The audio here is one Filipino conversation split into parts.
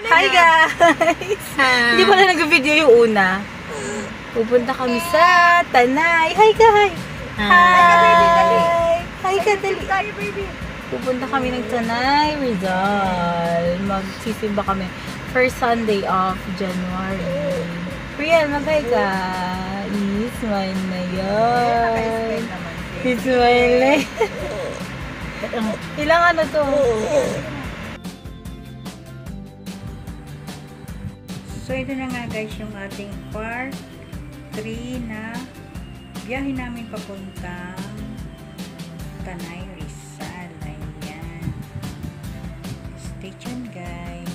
Hi guys! Hindi pala nag-video yung una. Pupunta kami sa Tanay. Hi guys! Hi! Hi ka, dali. Pupunta kami ng Tanay, Rizal. Magsisimba kami. First Sunday of January. Riel, mag-hi ka. I-smile na yan. I-smile na yan. Ilang ano to? So, ito na nga guys yung ating part 3 na biyahe namin papuntang Tanay, Rizal. Ayan. Stay tuned guys.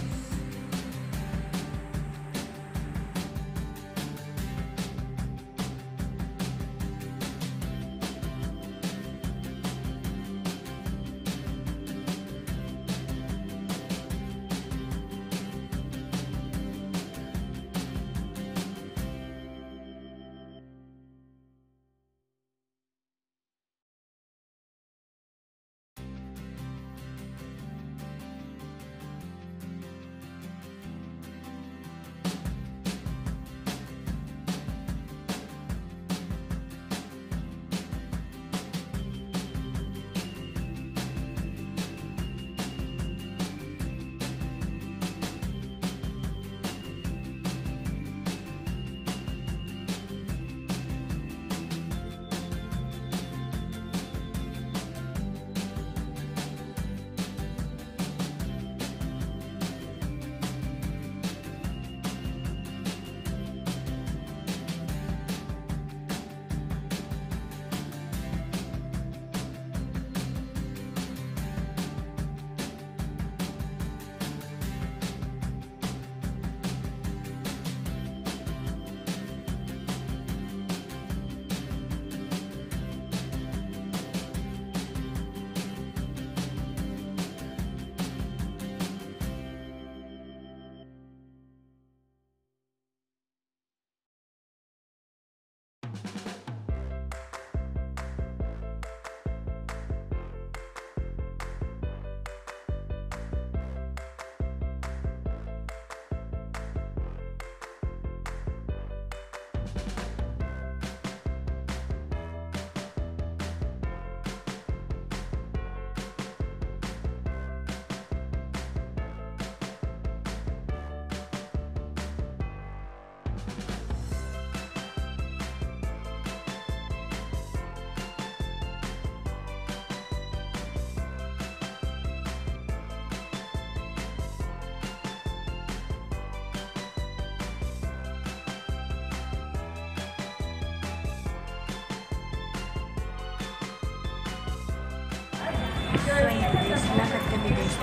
So, ayan guys, lakad kami guys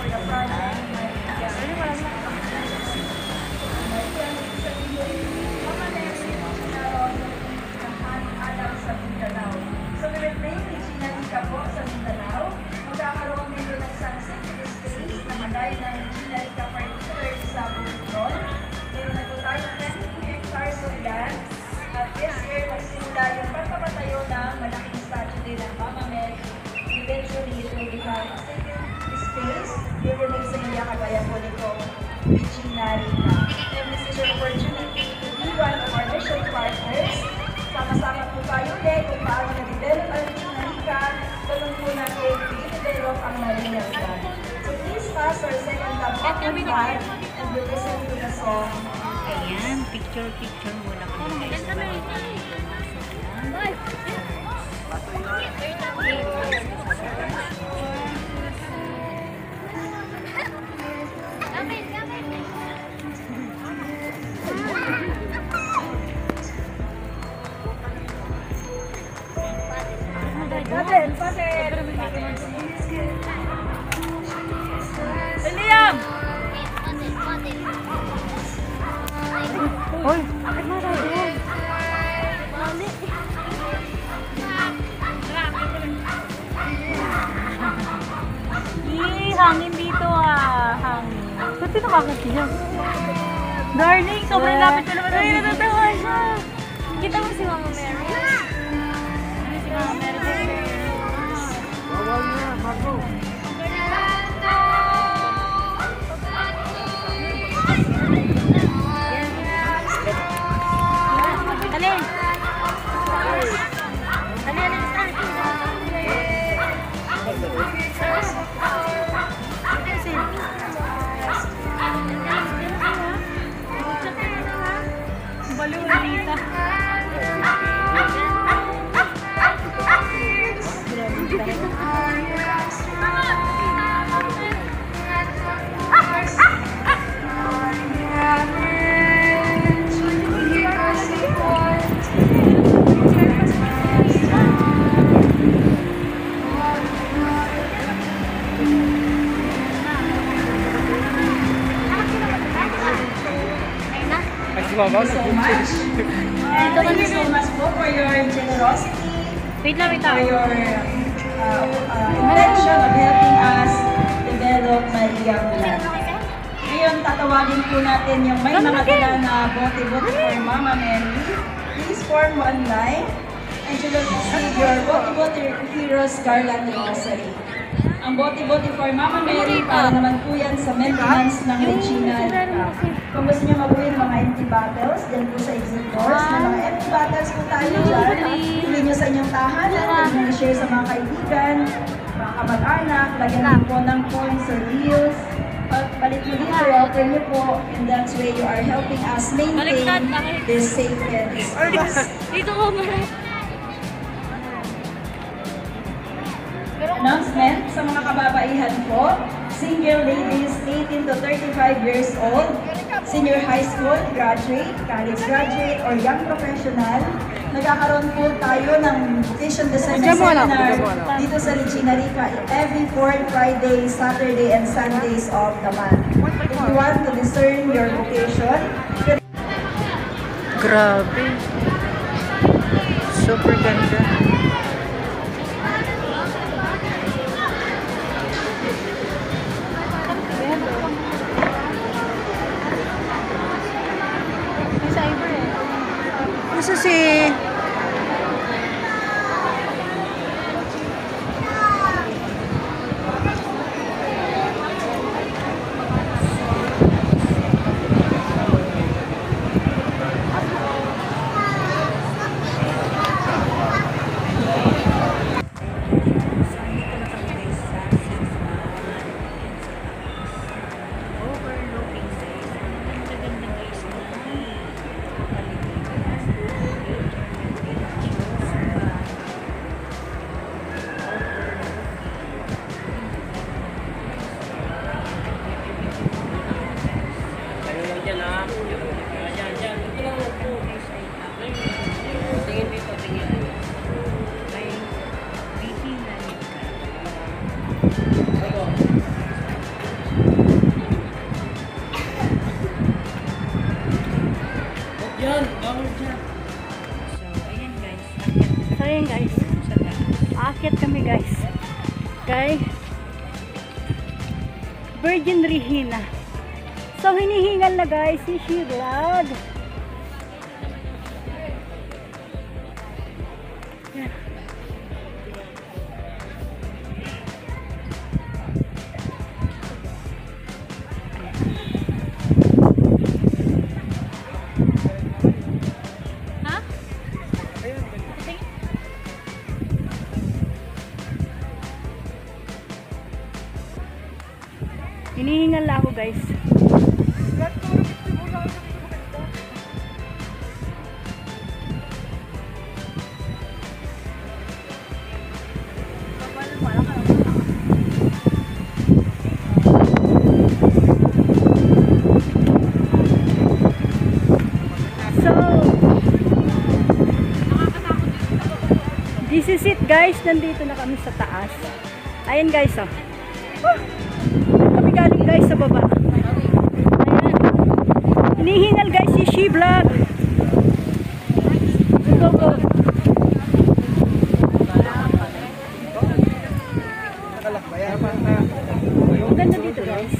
So, we will play Regina Rica po sa Mindanao. Magkakaroon dito ng sunset space na magay ng Regina Rica particular sa Bukidnon. Meron na po tayo 10 hectares of land. At this year, magsimula yung pagpapatayo ng malaking statue din ng Mama Meg. Eventually, it will become space. It will make sa India kagaya po nito Regina Rica. And this is your opportunity to be one of our mission partners. Sama-sama po tayo ulit kung paano na-develop ang Regina Rica, ganun po natin i-develop ang Marina Rica. So please pass our second love part and we'll listen to the song. Ayan, picture muna kami guys. Liam! Hoy! Bakit mo tayo doon? Hangin dito ah. Hangin. Ba't nakakasiyak? Darling, sobrang lapit ko naman. Ay, natatawa siya. Kita mo si Mama Mary? Si Mama Mary. Bawal na, Marco. Thank you so much. And thank you so much po for your generosity, Wait lang, wait for lang. your intention of helping us develop Maria Vlog. Ngayon, tatawagin po natin yung may mga dala na bote-bote for Mama Mary. Please form one line and you will receive your bote-bote Heroes Garland Rosary. Ang bote-bote for Mama Mary, para naman po yan sa maintenance ng Regina. Kung gusto nyo mag-win mga empty bottles, dyan po sa exit doors, may mga empty bottles po tayo dyan. Pili nyo sa inyong tahanan, pwede nyo i-share sa mga kaibigan, mga kamag-anak, lagyan din po ng coins or bills. Balik nyo dito, offer nyo po, and that's way you are helping us maintain this safe and space. Dito ko muna. Announcement sa mga kababaihan po, single ladies 18 to 35 years old, senior high school graduate, college graduate, or young professional, nagkakaroon po tayo ng Vision Design Seminar dito sa Regina Rica every 4th Friday, Saturday, and Sundays of the month. If you want to discern your vocation, Grabe. Super ganda. Nasa si... Overlooking guys. Ang ganda guys na. May Regina Rica. So, ayan guys. Sa taas. Aakyat kami guys. Kay Virgin Regina. So, hinihingal na guys si Shirlad. Yan. Ha? Hinihingal na ako guys. So, this is it guys. Nandito na kami sa taas. Ayan guys oh. Kami galing guys sa baba. Ayan. Hinihingal guys si She Vlog. Go go. Ang ganda dito guys.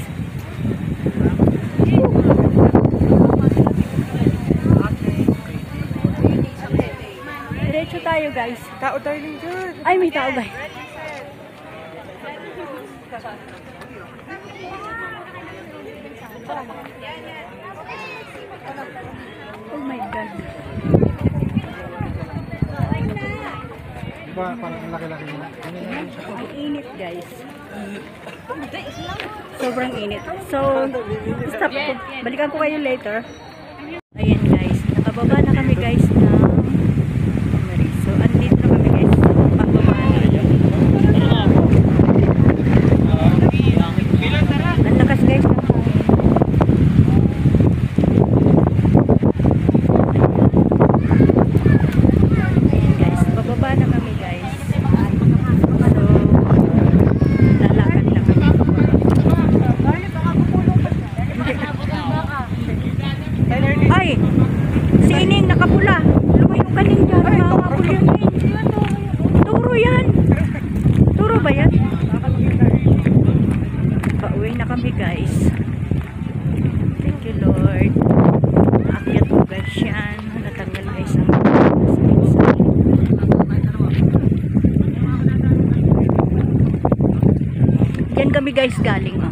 Diretso tayo guys. Tao tayo din dyan. Ay, may tao guys. Oh my God. Diba, parang ang laki-laki nila. Ang init guys. Sobrang init. So, stop ko. Balikan ko kayo later. Ayan guys. Nakababa na kami guys ng Mary. So, andito na kami guys. Pababa na. Ang lakas guys. Ayan guys. Pababa na kami guys. So, lalakad na kami. Ay! kami guys galing. Oh.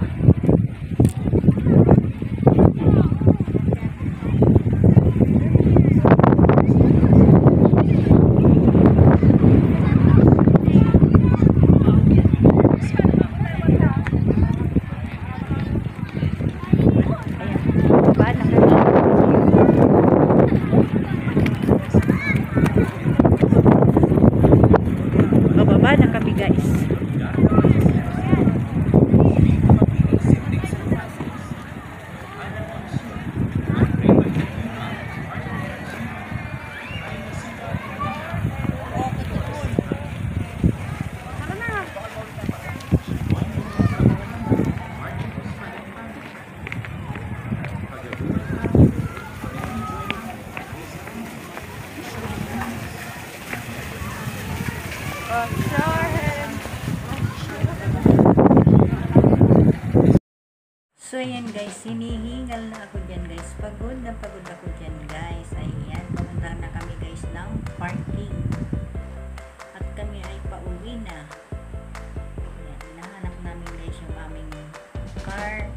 Bababa na kami guys. So ayan guys, hinihingal na ako dyan guys. Pagod na pagod ako dyan guys. Ayan, pumunta na kami guys ng parking. At kami ay pauwi na. Ayan, hinahanap namin guys yung aming car.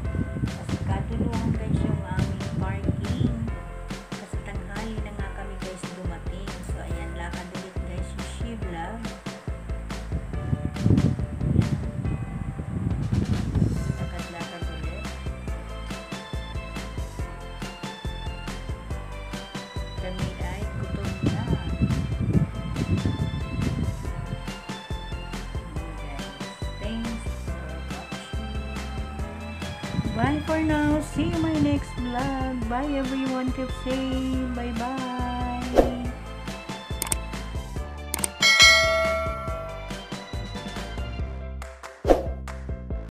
Kasi katulungan guys yung aming parking. Kasi tanghali na nga kami guys dumating. So ayan, lakad ulit guys yung Shivlog. Lakad-lakad ulit. Kami ay gutom na. Thanks for watching. Bye for now. See you my next vlog. Bye everyone. Keep safe. Bye bye.